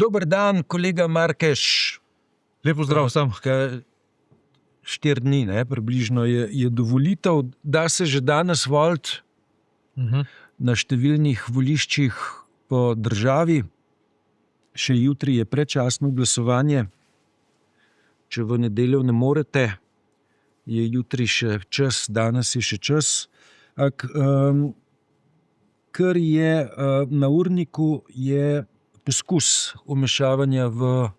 Dober dan, kolega Markeš. Lepo zdrav vsem. 4 dni, približno je do volitev, da se že danes voliti na številnih voliščih po državi. Še jutri je predčasno glasovanje. Če v nedeljo ne morete, je jutri še čas, danes je še čas. Kar je na urniku, je poskus vmešavanja v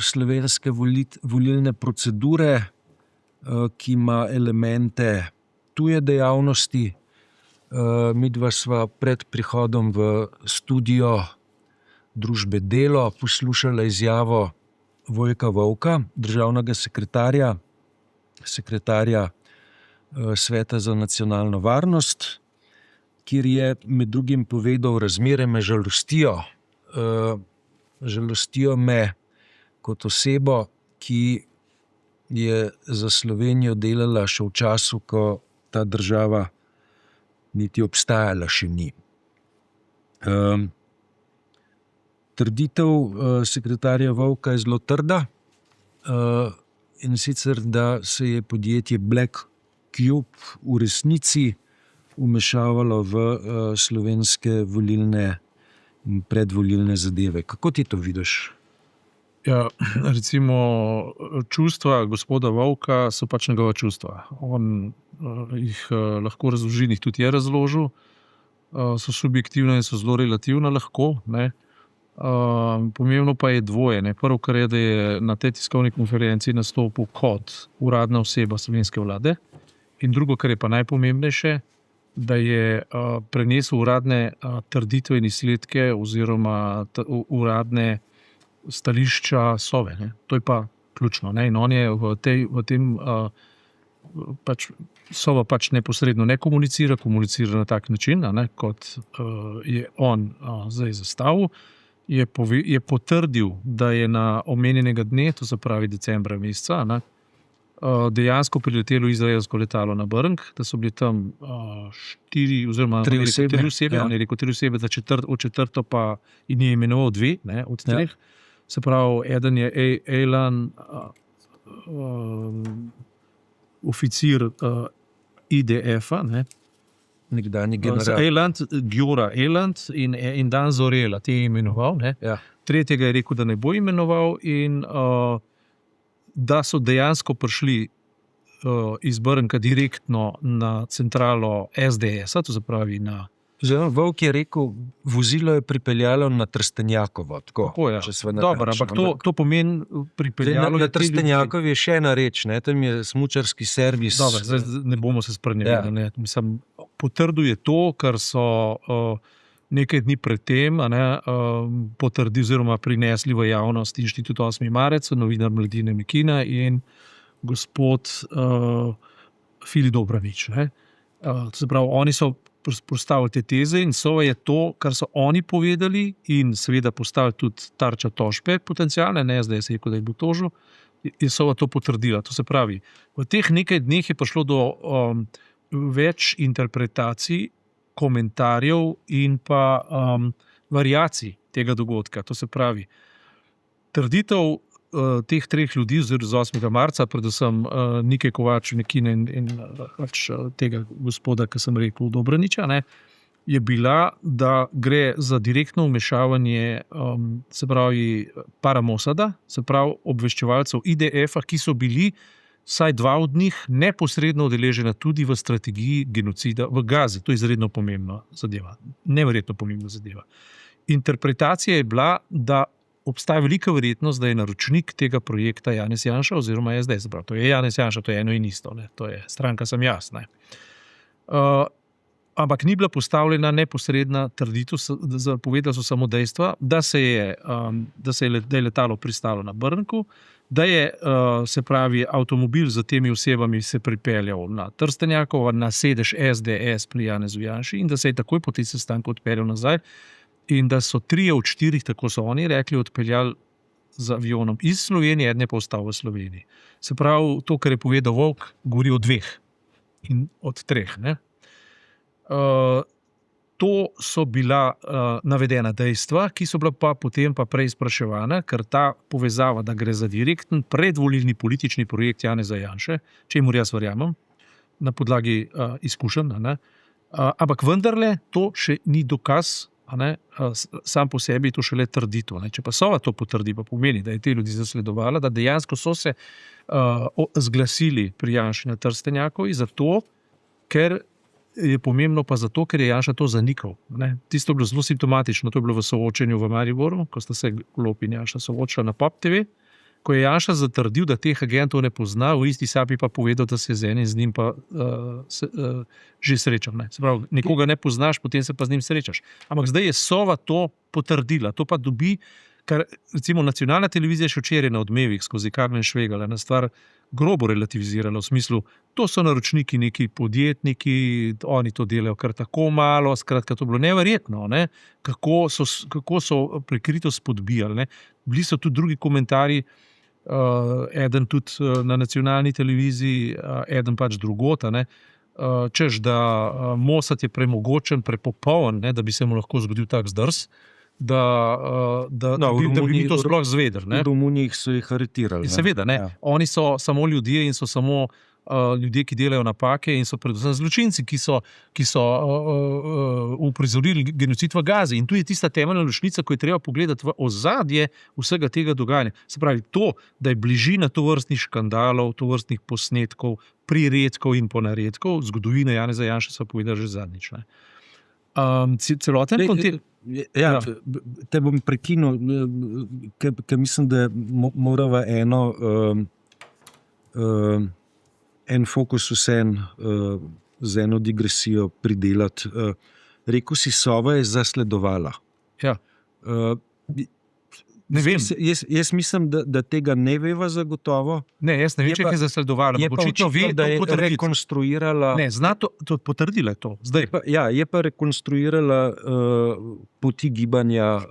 slovenske volilne procedure, ki ima elemente tuje dejavnosti. Midva sva pred prihodom v studio družbe Delo poslušala izjavo Vojka Volka, državnega sekretarja Sveta za nacionalno varnost, kjer je med drugim povedal: razmere me žalostijo. Žalostijo me kot osebo, ki je za Slovenijo delala še v času, ko ta država niti obstajala še ni. Trditev sekretarja Volka je zelo trda, in sicer, da se je podjetje Black Cube v resnici vmešavalo v slovenske volilne in predvolilne zadeve. Kako ti to vidiš? Ja, recimo, čustva gospoda Volka so pač njegova čustva. On jih lahko razloži, jih tudi je razložil. So subjektivne in so zelo relativno lahko, ne. Pomembno pa je dvoje, ne. Prvo, kar je, da je na tej tiskovni konferenci nastopil kot uradna oseba slovenske vlade, in drugo, kar je pa najpomembnejše, da je prenesel uradne trditve in izsledke oziroma uradne stališča Sove, ne. To je pa ključno, ne. In on je v tem pač Sova pač neposredno ne komunicira na tak način, ne, kot je on zdaj zastavil. Je potrdil, da je na omenjenega dne, to se pravi decembra meseca, ne, dejansko priletelo izraelsko letalo na Brnik, da so bili tam 4 oziroma 3 osebe, Ja. on je rekel 3 osebe, od četrto pa in je imenoval 2, ne, od 3. Ja. Se pravi, eden je Elan, oficir IDF-a, ne. Nekdanji general. Eland, Gjora Eland in Dan Zorela, te je imenoval, ne. Ja. Tretjega je rekel, da ne bo imenoval, in da so dejansko prišli iz Brnika direktno na centralo SDS-a, to se pravi na... Volk je rekel, vozilo je pripeljalo na Trstenjakovo. Tako je, če sva dobro, natančna. ampak to pomeni pripeljalo... Na Trstenjakovi je še ena reč, ne, tam je smučarski servis. Dobro, zdaj ne bomo se sprnjevali, Ja. ne. Mislim, potrdil je to, kar so nekaj dni predtem potrdili oziroma prinesli v javnost Inštitut 8. marec, novinar Mladine Mekina in gospod Fili Dobranič, ne. To se pravi, oni so postavili te teze in Sova je to, kar so oni povedali, in seveda postavili tudi tarča tožbe potencialne, ne, zdaj se je rekel, da jih bo tožil, je Sova to potrdila. To se pravi, v teh nekaj dneh je prišlo do več interpretacij, komentarjev in pa variacij tega dogodka. To se pravi, trditev teh 3 ljudi z 8. marca, predvsem Nike Kovač Mekine in pač tega gospoda, ki sem rekel, Dobraniča, ne, je bila, da gre za direktno vmešavanje, se pravi, Paramosada, se pravi obveščevalcev IDF-a, ki so bili vsaj 2 od njih neposredno udeležena tudi v strategiji genocida v Gazi. To je izredno pomembna zadeva. Neverjetno pomembna zadeva. Interpretacija je bila, da obstaja velika verjetnost, da je naročnik tega projekta Janez Janša oziroma SDS. To je Janez Janša, to je eno in isto, ne. To je stranka Sem jaz, ne. Ampak ni bila postavljena neposredna trditev, povedali so samo dejstva, da je letalo pristalo na Brniku, da je, se pravi, avtomobil z temi osebami se pripeljal na Trstenjakovo, na sedež SDS pri Janezu Janši, in da se je takoj po tem sestanku odpeljal nazaj, in da so 3 od 4, tako so oni rekli, odpeljali z avionom iz Slovenije, eden je pa ostal v Sloveniji. Se pravi, to, kar je povedal Volk, govori o 2 in od 3, ne. to so bila navedena dejstva, ki so bila pa potem pa prej spraševana, ker ta povezava, da gre za direkten predvolilni politični projekt Janeza Janše, čemur jaz verjamem, na podlagi izkušenj, ampak vendarle to še ni dokaz, sam po sebi to šele trditev. Če pa Sova to potrdi, pa pomeni, da je te ljudi zasledovala, da dejansko so se zglasili pri Janši na Trstenjakovi, zato, ker je pomembno pa zato, ker je Janša to zanikal. Tisto je bilo zelo simptomatično, to je bilo v soočenju v Mariboru, ko sta se Golob in Janša soočila na Pop TV, ko je Janša zatrdil, da teh agentov ne pozna, v isti sapi pa povedal, da se z enim z njim pa že srečal. Se pravi, nekoga ne poznaš, potem se pa z njim srečaš. Ampak zdaj je Sova to potrdila, to pa dobi, kar recimo nacionalna televizija še včeraj na Odmevih skozi Karmen Švegal ena stvar grobo relativizirala v smislu, to so naročniki neki podjetniki, oni to delajo kar tako malo, skratka, to je bilo neverjetno, kako so prikrito spodbijali. Bili so tudi drugi komentarji, eden tudi na nacionalni televiziji, eden pač drugot, češ, da Mossad je premogočen, prepopoln, da bi se mu lahko zgodil tak zdrs, da bi mi to sploh zvedeli. V Romuniji so jih aretirali. Seveda, Oni so samo ljudje in so samo ljudje, ki delajo napake in so predvsem zločinci, ki so uprizorili genocid v Gazi. In tu je tista temeljna ločnica, ko je treba pogledati v ozadje vsega tega dogajanja. Se pravi, to, da je bližina tovrstnih škandalov, tovrstnih posnetkov, priredkov in ponaredkov, zgodovine Janeza Janše so povedali že zadnjič. Celoten kontekst. Te bom prekinil, ker mislim, da morava en fokus vsem z eno digresijo pridelati. Rekel si, Sova je zasledovala. Ja. Ne vem. Jaz mislim, da tega ne veva zagotovo. Ne, jaz ne vem, če je zasledovala. Je pa očitno, da je rekonstruirala... Ne, potrdila je to. Zdaj. Je pa rekonstruirala poti gibanja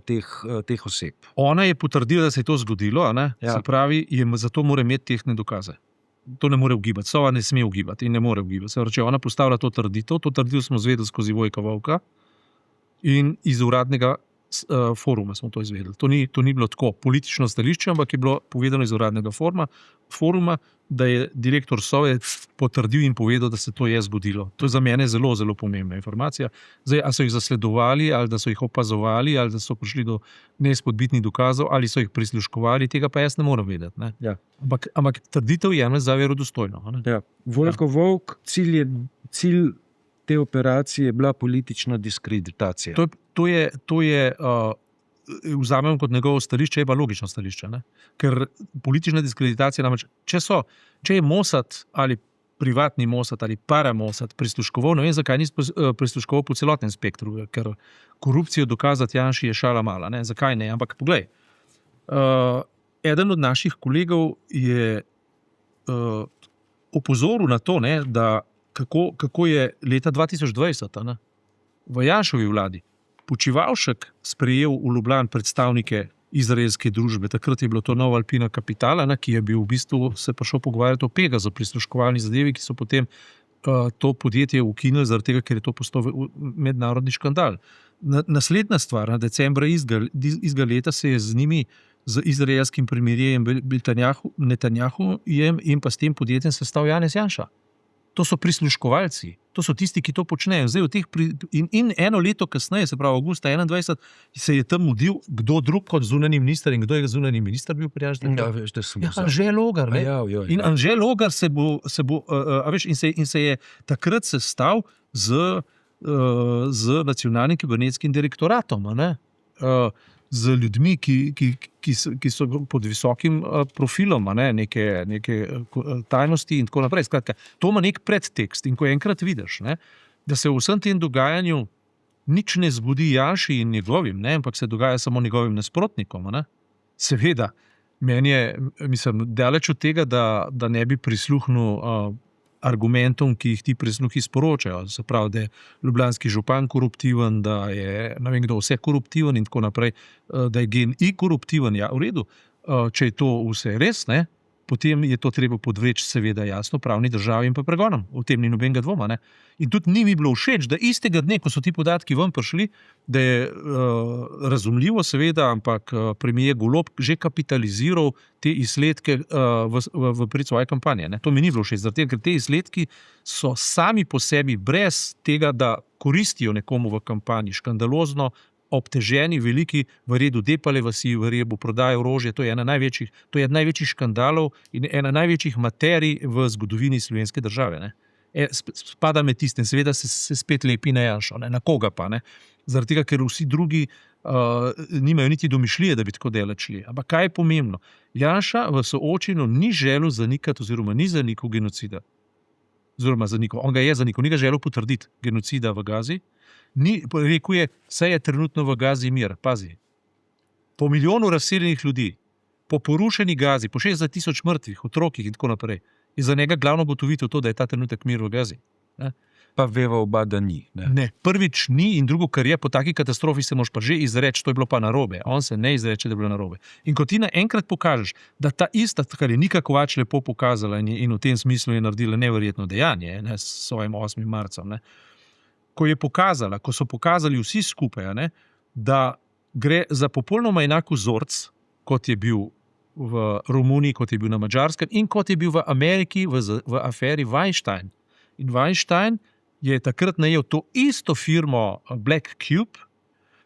teh oseb. Ona je potrdila, da se je to zgodilo, Se pravi, zato mora imeti tehne dokaze. To ne more ugibati. Sova ne sme ugibati in ne more ugibati. Se pravi, če ona postavlja to trditev smo izvedeli skozi Vojka Volka in iz uradnega foruma smo to izvedeli. To ni bilo tako politično stališče, ampak je bilo povedano iz uradnega foruma, da je direktor Sove potrdil in povedal, da se to je zgodilo. To je za mene zelo, zelo pomembna informacija. Zdaj, ali so jih zasledovali, ali da so jih opazovali, ali da so prišli do neizpodbitnih dokazov, ali so jih prisluškovali, tega pa jaz ne morem vedeti. Ja. Ampak trditev je za verodostojno. Ja. Vojko Volk, cilj te operacije je bila politična diskreditacija. To je vzamem kot njegovo stališče, je pa logično stališče. Ker politična diskreditacija, namreč, če je Mossad ali privatni Mossad ali paramossad prisluškoval, ne vem, zakaj ni prisluškoval po celotnem spektru, ker korupcijo dokazati Janši je šala mala. Zakaj ne? Ampak poglej, eden od naših kolegov je opozoril na to, da kako je leta 2020 v Janševi vladi Počivalšek sprejel v Ljubljani predstavnike izraelske družbe. Takrat je bilo to Nova Alpina Kapitala, ki je bil v bistvu se prišel pogovarjati o Pegazu, prisluškovalni zadevi, ki so potem to podjetje ukinili, zaradi tega, ker je to postal mednarodni škandal. Naslednja stvar, decembra istega leta se je z njimi, z izraelskim premierjem Netanjahujem in pa s tem podjetjem sestal Janez Janša. To so prisluškovalci, to so tisti, ki to počnejo. Zdaj, in eno leto kasneje, se pravi avgusta 2021, se je tam mudil kdo drug kot zunanji minister. In kdo je zunanji minister bil prijatelj? Anže Logar. In Anže Logar se bo in se je takrat sestal z nacionalnim kibernetskim direktoratom, z ljudmi, ki so pod visokim profilom, neke tajnosti in tako naprej. Skratka, to ima nek predtekst in ko enkrat vidiš, da se v vsem tem dogajanju nič ne zgodi Janši in njegovim, ampak se dogaja samo njegovim nasprotnikom. Seveda, meni je, daleč od tega, da ne bi prisluhnil argumentom, ki jih ti prisluhi sporočajo. Se pravi, da je ljubljanski župan koruptiven, da je ne vem kdo vse koruptiven in tako naprej, da je GEN-I koruptiven. Ja, v redu, če je to vse res, potem je to treba podvreči, seveda jasno, pravni državi in pa pregonom. V tem ni nobenega dvoma. Ne? In tudi ni mi bilo všeč, da istega dne, ko so ti podatki ven prišli, da je razumljivo, seveda, ampak premier Golob že kapitaliziral te izsledke v prid svoje kampanje. Ne? To mi ni bilo všeč, zato ker te izsledki so sami po sebi, brez tega, da koristijo nekomu v kampanji, škandalozno obteženi, veliki, v redu Depale vasi, v redu prodaje orožje. To je eden največjih škandalov in ena največjih materij v zgodovini slovenske države. Ne? Spada med tistem, seveda se spet lepi na Janšo, ne? Na koga pa. Ne? Zaradi tega, ker vsi drugi nimajo niti domišljije, da bi tako delali. Ampak kaj je pomembno? Janša v soočenju ni želel zanikati oziroma ni zanikal genocida. Oziroma zanikal. On ga je zanikal, ni ga želel potrditi genocida v Gazi. Rekel je, saj je trenutno v Gazi mir. Pazi. Po milijonu razseljenih ljudi, po porušeni Gazi, po 60,000 mrtvih, otrokih in tako naprej, je za njega glavno ugotovitev to, da je ta trenutek mir v Gazi. Ne? Pa veva oba, da ni. Ne, prvič ni in drugo, kar je, po taki katastrofi se moš pa že izreči, to je bilo pa narobe. On se ne izreče, da je bilo narobe. In ko ti naenkrat pokažeš, da ta ista, kar je Nika Kovač lepo pokazala in v tem smislu je naredila neverjetno dejanje, ne, s svojim 8. marcem, ne, ko so pokazali vsi skupaj, ne, da gre za popolnoma enak vzorec, kot je bil v Romuniji, kot je bil na Madžarskem in kot je bil v Ameriki v aferi Weinstein. In Weinstein je takrat najel to isto firmo Black Cube,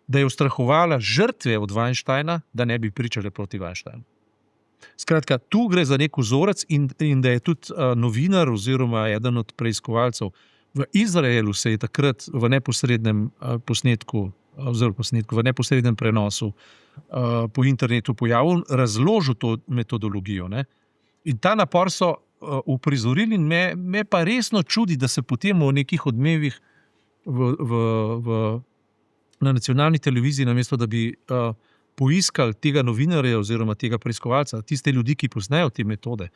da je ustrahovala žrtve od Weinsteina, da ne bi pričale proti Weinsteinu. Skratka, tu gre za nek vzorec in da je tudi novinar oziroma eden od preiskovalcev v Izraelu se je takrat v neposrednem v neposrednem prenosu po internetu pojavil, razložil to metodologijo. Ne? In ta napor so uprizorili in me pa resno čudi, da se potem v nekih odmevih na nacionalni televiziji, namesto da bi poiskali tega novinarja oziroma tega preiskovalca, tiste ljudi, ki poznajo te metode,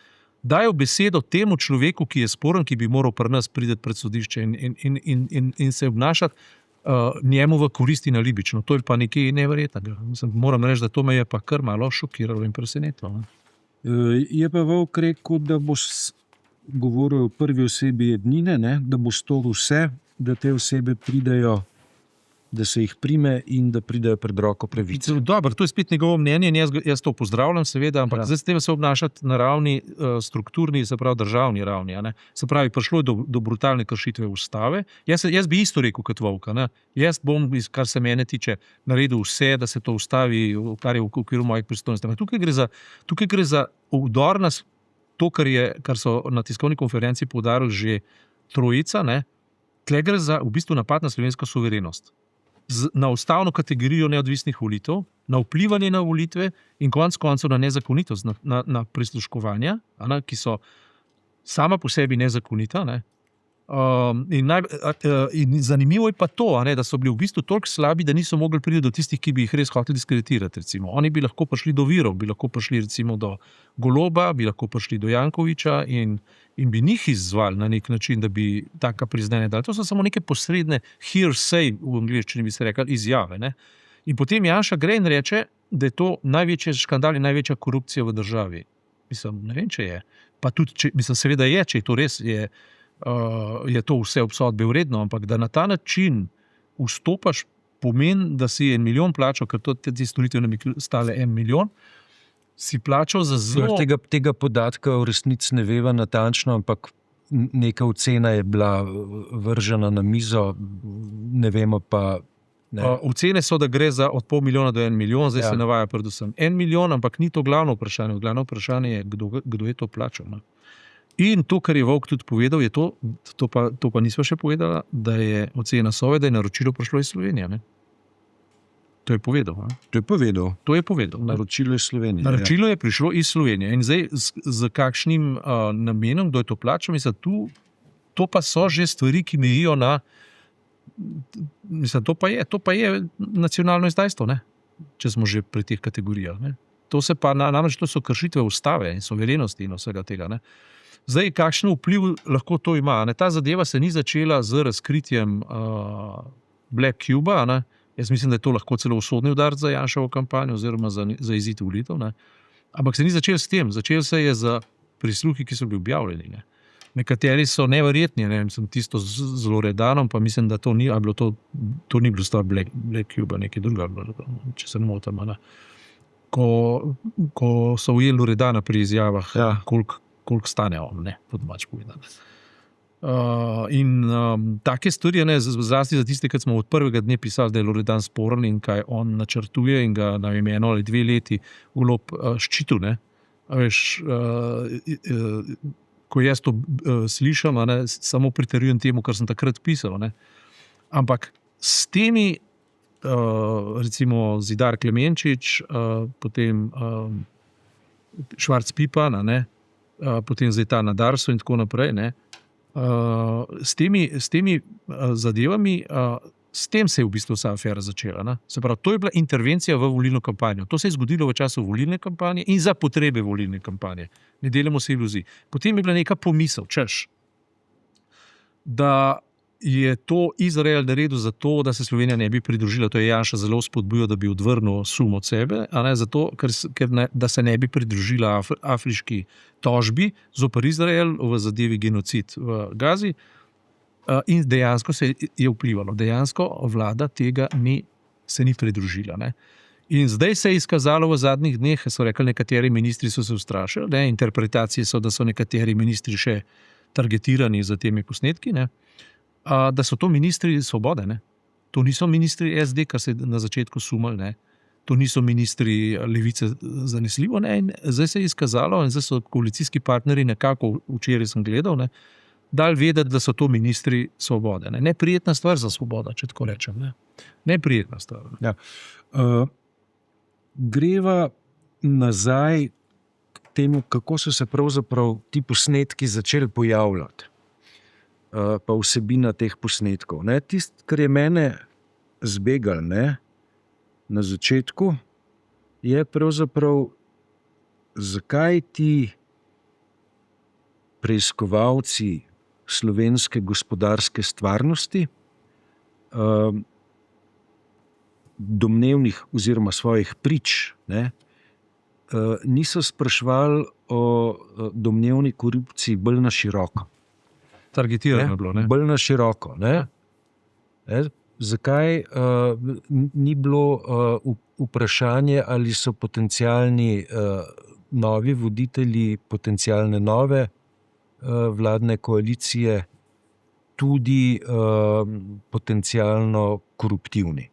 dajo besedo temu človeku, ki je sporen, ki bi moral pri nas priti pred sodišče in se obnašati njemu v koristi na libično. To je pa nekaj neverjetnega. Moram reči, da to me je pa kar malo šokiralo in presenetilo. Je pa Vovk rekel, da boš govoril o prvi osebi ednine, ne? Da bo storil vse, da te osebe pridejo, da se jih prime in da pridejo pred roko pravice. Dobro, to je spet njegovo mnenje in jaz to pozdravljam, seveda, ampak zdaj se treba se obnašati na ravni strukturni, se pravi državni ravni. Ne? Se pravi, prišlo je do brutalne kršitve ustave. Jaz bi isto rekel kot Vovk. Jaz bom, kar se mene tiče, naredil vse, da se to ustavi, kar je v okviru mojih pristojnosti. Tukaj gre za vdor nas, to, kar so na tiskovni konferenci poudarili že trojica, ne? Tle gre za v bistvu napad na slovensko suverenost. Na ustavno kategorijo neodvisnih volitev, na vplivanje na volitve in konec koncev na nezakonitost, na prisluškovanja, ki so sama po sebi nezakonita. Ne? In zanimivo je pa to, da so bili v bistvu toliko slabi, da niso mogli priti do tistih, ki bi jih res hoteli diskreditirati. Recimo. Oni bi lahko prišli do virov, bi lahko prišli recimo do Goloba, bi lahko prišli do Jankoviča in bi njih izzvali na nek način, da bi taka priznanja dali. To so samo neke posredne hearsay, v angleščini bi se rekli, izjave. Ne? In potem Janša gre in reče, da je to največji škandal in največja korupcija v državi. Mislim, ne vem, če je. Pa tudi, seveda je, če je to res, je to vse obsodbe vredno, ampak da na ta način vstopaš, pomeni, da si 1 milijon plačal, ker to te storitve ne bi stale 1 milijon, si plačal za zelo... Tega podatka v resnici ne veva natančno, ampak neka ocena je bila vržena na mizo, ne vemo pa... Ocene so, da gre za od 500 milijona do 1 milijon, zdaj se navaja predvsem 1 milijon, ampak ni to glavno vprašanje. Glavno vprašanje je, kdo je to plačal. Ne? In to, kar je Vovk tudi povedal, je to pa nisva še povedala, da je ocena Sove, da je naročilo prišlo iz Slovenije. Ne? To je povedal. To je povedal. Naročilo iz Slovenije. Naročilo je prišlo iz Slovenije. In zdaj, z kakšnim namenom, kdo je to plačal, mislim, to pa so že stvari, ki mejijo na... Mislim, to pa je nacionalno izdajstvo, ne? Če smo že pri teh kategorijah. Ne? Namreč to so kršitve ustave in suverenosti in vsega tega. Ne? Zdaj, kakšen vpliv lahko to ima? Ne? Ta zadeva se ni začela z razkritjem Black Cuba. Ne? Jaz mislim, da je to lahko celo usodni udarec za Janševo kampanjo oziroma za izid volitev. Ampak se ni začel s tem. Začel se je z prisluhi, ki so bili objavljeni. Ne. Nekateri so neverjetni, ne vem, sem tisto z Loredanom, pa mislim, da to ni bilo stvar Black Cube, nekaj drugega, če se ne motim. Ne. Ko so ujeli Loredana pri izjavah, koliko stane on, ne, po domač povedano. Take stvari, zlasti za tiste, ki smo od prvega dne pisali, da je Loredan sporen in kaj on načrtuje in ga na 1 ali 2 leti v lob ščitu, ne. A veš, ko jaz to slišam, ne, samo pritrjujem temu, kar sem takrat pisal. Ne. Ampak s temi, recimo Zidar Klemenčič, potem Švarc Pipan, ne, potem zdaj ta na Darsu in tako naprej, ne, s temi zadevami, s tem se je v bistvu vsa afera začela. Ne. Se pravi, to je bila intervencija v volilno kampanjo. To se je zgodilo v času volilne kampanje in za potrebe volilne kampanje. Ne delamo se iluzij. Potem je bila neka pomisel, češ, da je to Izrael naredil zato, da se Slovenija ne bi pridružila. To je Janša zelo spodbujal, da bi odvrnil sum od sebe, a ne, zato, da se ne bi pridružila afriški tožbi zoper Izrael v zadevi genocid v Gazi. In dejansko se je vplivalo. Dejansko vlada tega se ni pridružila. Ne. In zdaj se je izkazalo v zadnjih dneh, so rekli, nekateri ministri so se ustrašili, ne. Interpretacije so, da so nekateri ministri še targetirani za temi posnetki, ne. Da so to ministri Svobode. Ne. To niso ministri SD, kar se je na začetku sumali. Ne. To niso ministri Levice zanesljivo. Ne. In zdaj se je izkazalo, in zdaj so koalicijski partnerji nekako, včeraj sem gledal, ne, dali vedeti, da so to ministri Svobode. Ne. Neprijetna stvar za Svobodo, če tako rečem. Ne. Neprijetna stvar. Ja. Greva nazaj k temu, kako so se pravzaprav ti posnetki začeli pojavljati. Pa vsebina teh posnetkov. Tisto, kar je mene zbegalo, ne, na začetku, je pravzaprav, zakaj ti preiskovalci slovenske gospodarske stvarnosti, domnevnih oziroma svojih prič, ne, niso spraševali o domnevni korupciji bolj na široko. Targetirano je bilo. Ne? Bolj na široko. Ne? Zakaj ni bilo vprašanje, ali so potencialni novi voditelji, potencialne nove vladne koalicije tudi potencialno koruptivni?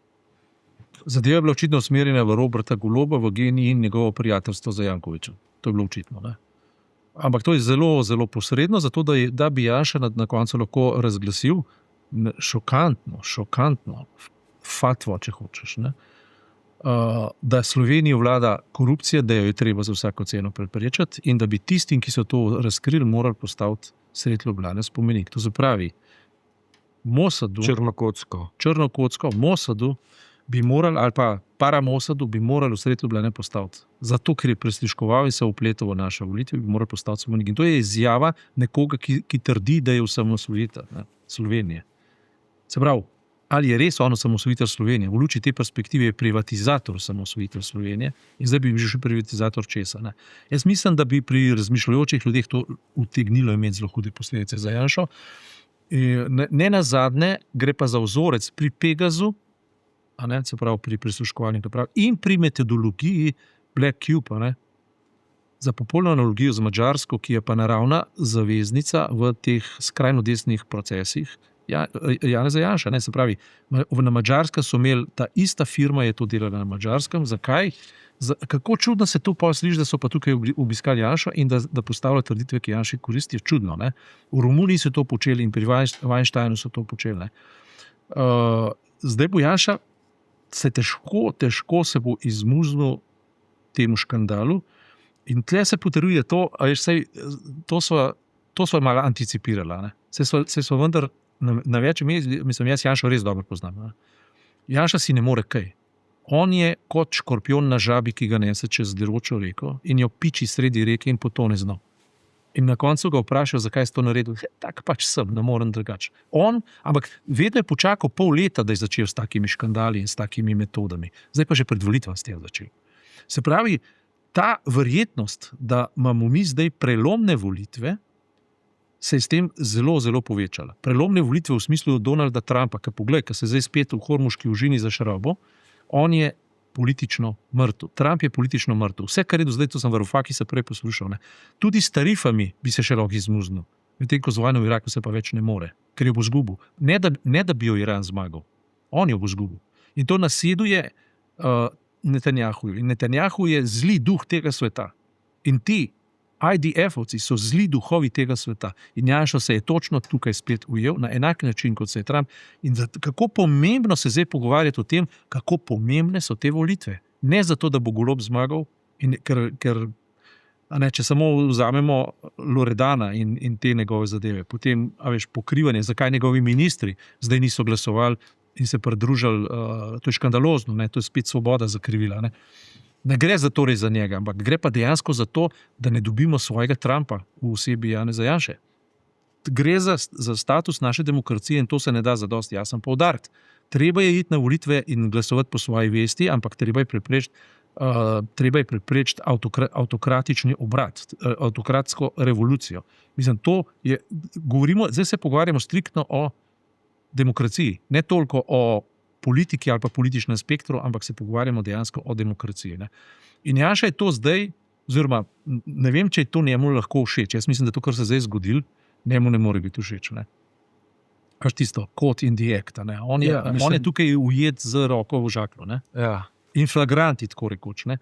Zadeva je bila očitno usmerjena v Roberta Goloba, v GEN-I in njegovo prijateljstvo z Jankovićem. To je bilo očitno. Ne? Ampak to je zelo, zelo posredno, zato da bi Janša na koncu lahko razglasil šokantno fatvo, če hočeš, ne? Da Slovenijo vlada korupcija, da jo je treba za vsako ceno preprečiti in da bi tistim, ki so to razkrili, morali postaviti sredi Ljubljane spomenik. To se pravi, Mosadu, Črnokotsko, Mosadu bi morali, ali pa Paramosadu bi morali v sredi Ljubljane postaviti. Zato, ker je prisluškoval in se vpletal v naše volitve, bi morali postaviti spomenik. In to je izjava nekoga, ki trdi, da je osamosvojitelj Slovenije. Se pravi, ali je res on osamosvojitelj Slovenije? V luči te perspektive je privatizator osamosvojitelj Slovenije in zdaj bi bil še privatizator česa. Ne? Jaz mislim, da bi pri razmišljajočih ljudeh to utegnilo imeti zelo hude posledice za Janšo. Ne nazadnje gre pa za vzorec pri Pegazu, se pravi pri prisluškovanju in pri metodologiji Black Cube, ne? Za popolno analogijo z Madžarsko, ki je pa naravna zaveznica v teh skrajno desnih procesih Janeza Janše. Ne? Se pravi, na Madžarskem so imeli, ta ista firma je to delala na Madžarskem. Zakaj? Kako čudno se to sliši, da so pa tukaj obiskali Janšo in da postavljajo trditve, ki Janši koristijo. Čudno. Ne? V Romuniji so to počeli in pri Weinsteinu so to počeli. Ne? Zdaj bo Janša se težko se bo izmuznil temu škandalu in tle se potrjuje to, to sva malo anticipirala. Ne? Se so vendar na več mest, mislim, jaz Janšo res dobro poznam. Ne? Janša si ne more kaj. On je kot škorpion na žabi, ki ga nese čez deročo reko in jo piči sredi reke in potone z dno. In na koncu ga vprašajo, zakaj si to naredil. Tak pač sem, ne morem drugače. Ampak vedno je počakal pol leta, da je začel s takimi škandali in s takimi metodami. Zdaj pa že pred volitvami s tem začel. Se pravi, ta verjetnost, da imamo mi zdaj prelomne volitve, se je s tem zelo, zelo povečala. Prelomne volitve v smislu Donalda Trumpa, ki se zdaj spet v Hormuški užini zašrobo, on je politično mrtev. Trump je politično mrtev. Vse, kar je do zdaj, to sem Varoufakisa prej poslušal, ne. Tudi s tarifami bi se še lahko izmuznil. Medtem ko z vojno v Iraku se pa več ne more, ker jo bo zgubil. Ne da bi jo Iran zmagal, on jo bo zgubil. In to naseduje Netanjahuju. In Netanjahu je zli duh tega sveta. In ti IDF-ovci so zli duhovi tega sveta. In Janša se je točno tukaj spet ujel, na enak način, kot se je Trump. In kako pomembno se zdaj pogovarjati o tem, kako pomembne so te volitve. Ne zato, da bo Golob zmagal, ker če samo vzamemo Loredana in te njegove zadeve, potem, pokrivanje, zakaj njegovi ministri zdaj niso glasovali in se pridružili, to je škandalozno, ne, to je spet Svoboda zakrivila. Ne gre za torej za njega, ampak gre pa dejansko za to, da ne dobimo svojega Trumpa v osebi Janeza Janše. Gre za status naše demokracije in to se ne da zadosti jasno poudariti. Treba je iti na volitve in glasovati po svoji vesti, ampak treba je preprečiti avtokratični obrat, avtokratsko revolucijo. Mislim, zdaj se pogovarjamo striktno o demokraciji, ne toliko o politiki ali pa političnem spektru, ampak se pogovarjamo dejansko o demokraciji. Ne. In Janša je to zdaj, oziroma ne vem, če je to njemu lahko všeč. Jaz mislim, da to, kar se zdaj zgodil, njemu ne more biti všeč. Ne. Až tisto, caught in the act. Ne. On je tukaj ujet z roko v žaklu. Ne. Ja. In flagranti, tako rekoč. Ne.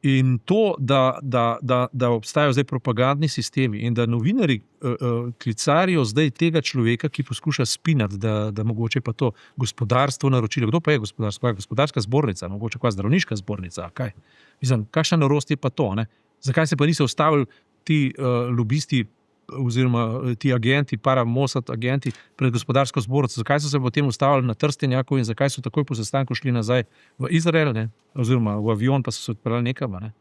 In to, da obstajajo zdaj propagandni sistemi in da novinari klicarijo zdaj tega človeka, ki poskuša spinati, da mogoče pa to gospodarstvo naročilo. Kdo pa je gospodarstvo? Gospodarska zbornica, mogoče kaj zdravniška zbornica. Kaj? Mislim, kakšna norost je pa to? Ne? Zakaj se pa niso ustavili ti lobisti oziroma ti agenti, Mossad agenti pred gospodarsko zbornico? Zakaj so se potem ustavili na Trstenjaku in zakaj so takoj po sestanku šli nazaj v Izrael, ne? Oziroma v avion, pa so se odpeljali nekam? Ne?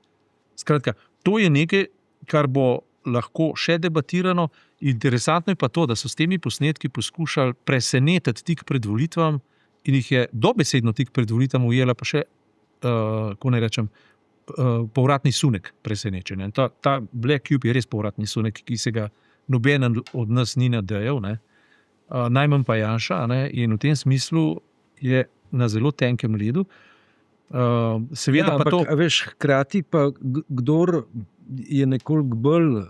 Skratka, to je nekaj, kar bo lahko še debatirano. Interesantno je pa to, da so s temi posnetki poskušali presenetiti tik pred volitvami in jih je dobesedno tik pred volitvami ujela pa še, ko ne rečem, povratni sunek presenečenja. Ta Black Cube je res povratni sunek, ki se ga noben od nas ni nadejal, ne? Najmanj pa Janša, ne? In v tem smislu je na zelo tenkem ledu. Seveda pa to... Hkrati pa kdor je nekoliko bolj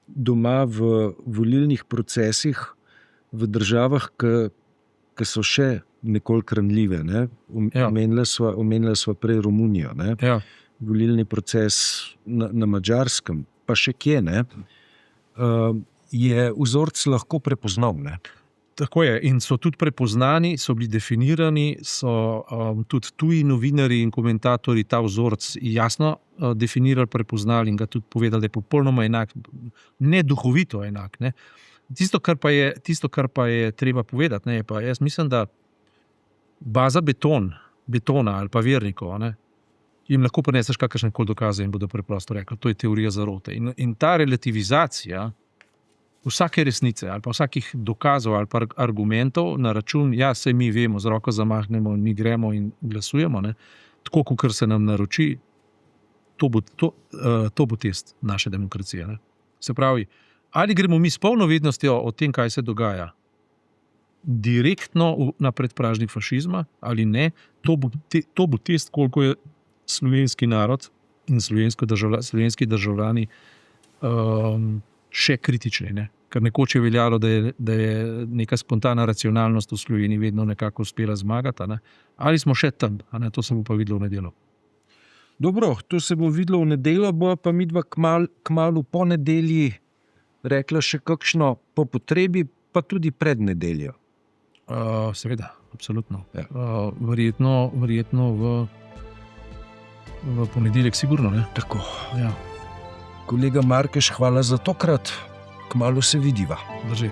doma v volilnih procesih v državah, ki so še nekoliko ranljive. Ne? Omenila sva prej Romunijo. Ne? Ja. Volilni proces na Madžarskem, pa še kje, ne? Je vzorec lahko prepoznal. Ne? Tako je. In so tudi prepoznani, so bili definirani, so tudi tuji novinari in komentatorji ta vzorec jasno definirali, prepoznali in ga tudi povedali, da je popolnoma enak, ne duhovito enak. Ne? Tisto, kar pa je treba povedati, ne, pa jaz mislim, da baza betona ali pa vernikov, ne, jim lahko prineseš kakršne koli dokaze in bodo preprosto rekli, to je teorija zarote. In ta relativizacija vsake resnice ali pa vsakih dokazov ali pa argumentov na račun, saj mi vemo, z roko zamahnemo in mi gremo in glasujemo, ne, tako, kot se nam naroči, to bo test naše demokracije. Ne. Se pravi, ali gremo mi s polno vednostjo o tem, kaj se dogaja, direktno na predpražnik fašizma ali ne, to bo test, koliko je slovenski narod in slovenski državljani še kritični. Ne? Ker nekoč je veljalo, da je neka spontana racionalnost v Sloveniji vedno nekako uspela zmagati. Ne? Ali smo še tam, to se bo pa videlo v nedeljo. Dobro, to se bo videlo v nedeljo, bo pa midva kmalu po nedelji rekla še kakšno po potrebi, pa tudi pred nedeljo. Seveda, absolutno. Ja. Verjetno v ponedeljek sigurno. Ne? Tako. Ja. Kolega Markeš, hvala za tokrat. Kmalu se vidiva. Drži.